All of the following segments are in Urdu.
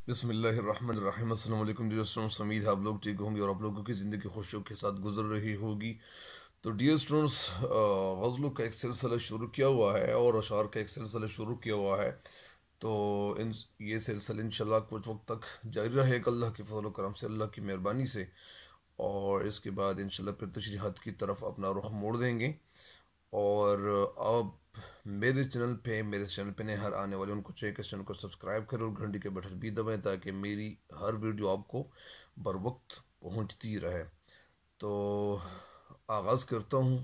بسم اللہ الرحمن الرحیم۔ السلام علیکم ڈیئر اسٹوڈنٹس، امید ہے آپ لوگ ٹھیک ہوں گے اور آپ لوگوں کی زندگی خوشیوں کے ساتھ گزر رہی ہوگی۔ تو ڈیئر اسٹوڈنٹس، غزلوں کا ایک سلسلہ شروع کیا ہوا ہے اور اشعار کا ایک سلسلہ شروع کیا ہوا ہے۔ تو یہ سلسلہ انشاءاللہ کچھ وقت تک جاری رہے گا اللہ کے فضل و کرم سے، اللہ کی مہربانی سے، اور اس کے بعد انشاءاللہ پھر تشریحات کی طرف اپنا رخ موڑ دیں گے۔ اور آپ میرے چینل پہ نئے ہر آنے والے ان کو چیک اس چینل کو سبسکرائب کریں اور گھنٹی کے بٹن بھی دبائیں تاکہ میری ہر ویڈیو آپ کو بر وقت پہنچتی رہے۔ تو آغاز کرتا ہوں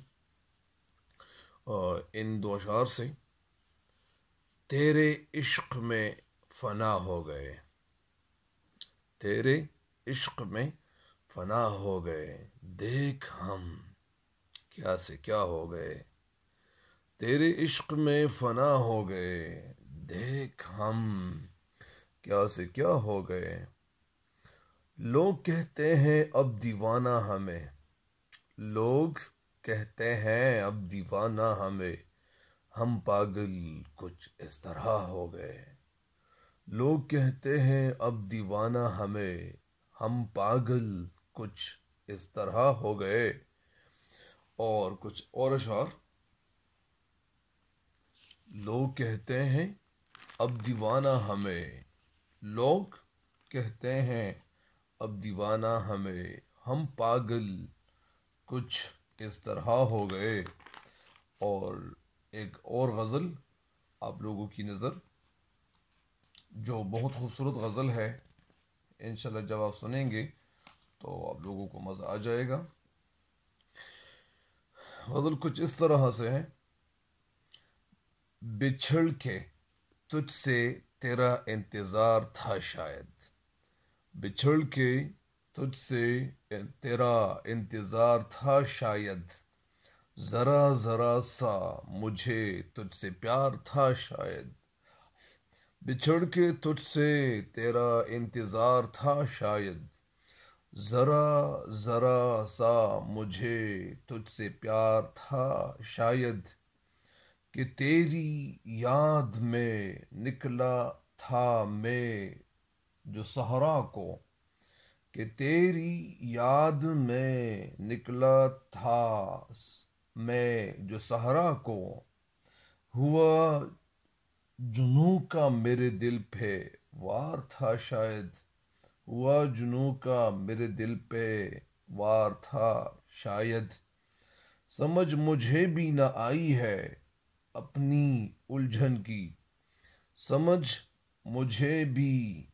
ان دو اشعار سے۔ تیرے عشق میں فنا ہو گئے، تیرے عشق میں فنا ہو گئے، دیکھ ہم کیا سے کیا ہو گئے، تیرے عشق میں فنا ہو گئے، دیکھ ہم کیا سے کیا ہو گئے۔ لوگ کہتے ہیں اب دیوانہ ہمیں، لوگ کہتے ہیں اب دیوانہ ہمیں، ہم پاگل کچھ اس طرح ہو گئے۔ لوگ کہتے ہیں اب دیوانہ ہمیں، ہم پاگل کچھ اس طرح ہو گئے۔ اور کچھ اور اشعار۔ لوگ کہتے ہیں اب دیوانہ ہمیں، لوگ کہتے ہیں اب دیوانہ ہمیں، ہم پاگل کچھ اس طرح ہو گئے۔ اور ایک اور غزل آپ لوگوں کی نظر، جو بہت خوبصورت غزل ہے، انشاءاللہ جب آپ سنیں گے تو آپ لوگوں کو مزہ آ جائے گا۔ غزل کچھ اس طرح سے ہے۔ بچھڑ کے تجھ سے تیرا انتظار تھا شاید، بچھڑ کے تجھ سے تیرا انتظار تھا شاید، ذرا ذرا سا مجھے تجھ سے پیار تھا شاید، بچھڑ کے تجھ سے تیرا انتظار تھا شاید، ذرا ذرا سا مجھے تجھ سے پیار تھا شاید، کہ تیری یاد میں نکلا تھا میں جو صحرا کو، کہ تیری یاد میں نکلا تھا میں جو صحرا کو، ہوا جنوں کا میرے دل پہ وار تھا شاید، ہوا جنوں کا میرے دل پہ وار تھا شاید، سمجھ مجھے بھی نہ آئی ہے اپنی الجھن کی، سمجھ مجھے بھی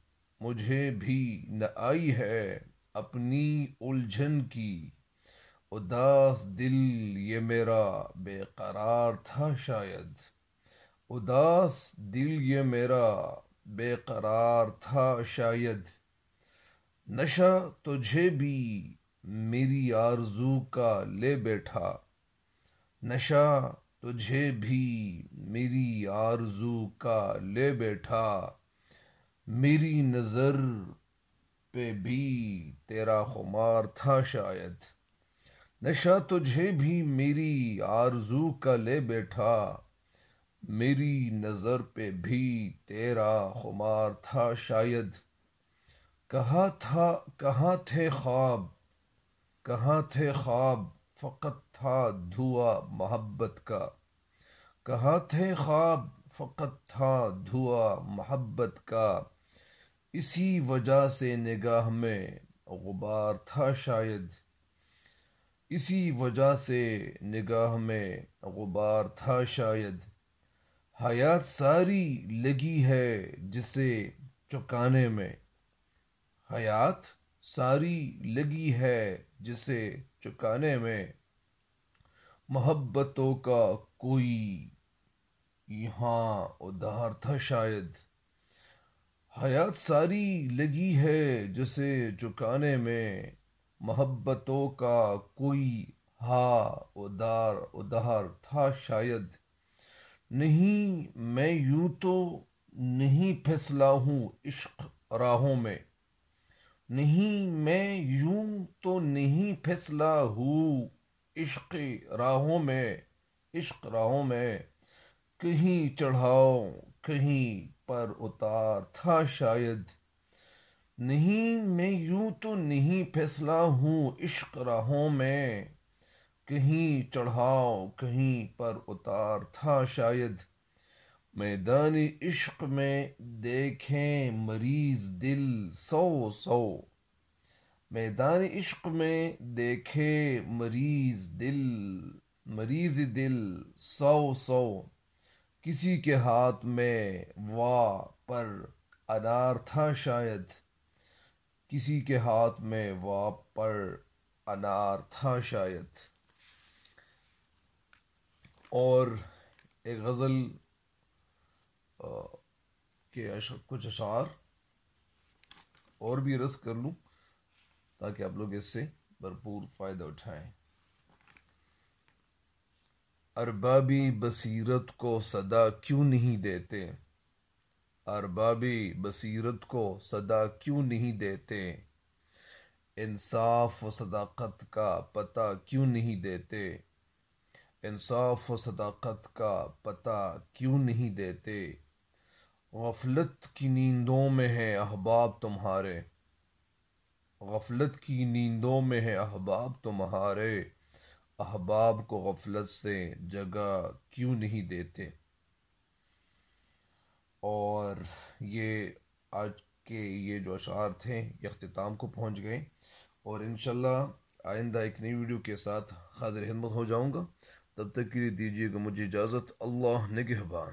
نہ آئی ہے اپنی الجھن کی، اداس دل یہ میرا بے قرار تھا شاید، اداس دل یہ میرا بے قرار تھا شاید، نشہ تجھے بھی میری آرزو کا لے بیٹھا، نشہ تجھے بھی میری آرزو کا لے بیٹھا، میری نظر پہ بھی تیرا خمار تھا شاید، نشہ تجھے بھی میری آرزو کا لے بیٹھا، میری نظر پہ بھی تیرا خمار تھا شاید، کہاں تھے خواب، کہاں تھے خواب، فقط تھا دھواں محبت کا، کہاں تھے خواب، فقط تھا دھواں محبت کا، اسی وجہ سے نگاہ میں غبار تھا شاید، اسی وجہ سے نگاہ میں غبار تھا شاید، حیات ساری لگی ہے جسے چکانے میں، حیات ساری لگی ہے جسے چکانے میں، محبتوں کا کوئی یہاں ادھار تھا شاید، حیات ساری لگی ہے جسے چکانے میں، محبتوں کا کوئی ادھار تھا شاید، نہیں میں یوں تو نہیں پھسلا ہوں عشق راہوں میں، نہیں میں یوں تو نہیں پھسلا ہوں عشق راہوں میں، عشق راہوں میں، کہیں چڑھاؤ کہیں پر اتار تھا شاید، نہیں میں یوں تو نہیں پھسلا ہوں عشق راہوں میں، کہیں چڑھاؤ کہیں پر اتار تھا شاید، میدان عشق میں دیکھیں مریض دل سو سو، میدان عشق میں دیکھے مریض دل سو سو، کسی کے ہاتھ میں وا پر انار تھا شاید، کسی کے ہاتھ میں وا پر انار تھا شاید۔ اور ایک غزل کے کچھ اشعار اور بھی رس کر لوں تاکہ آپ لوگ اس سے بھرپور فائدہ اٹھائیں۔ اربابی بصیرت کو صدا کیوں نہیں دیتے، اربابی بصیرت کو صدا کیوں نہیں دیتے، انصاف و صداقت کا پتہ کیوں نہیں دیتے، انصاف و صداقت کا پتہ کیوں نہیں دیتے، غفلت کی نیندوں میں ہیں احباب تمہارے، غفلت کی نیندوں میں ہیں احباب تمہارے، احباب کو غفلت سے جگہ کیوں نہیں دیتے۔ اور یہ آج کے یہ جو اشعار تھے یہ اختتام کو پہنچ گئے، اور انشاءاللہ آئندہ ایک نئی ویڈیو کے ساتھ حاضر خدمت ہو جاؤں گا۔ تب تک کے لیے دیجیے گا مجھے اجازت۔ اللہ نگہبان۔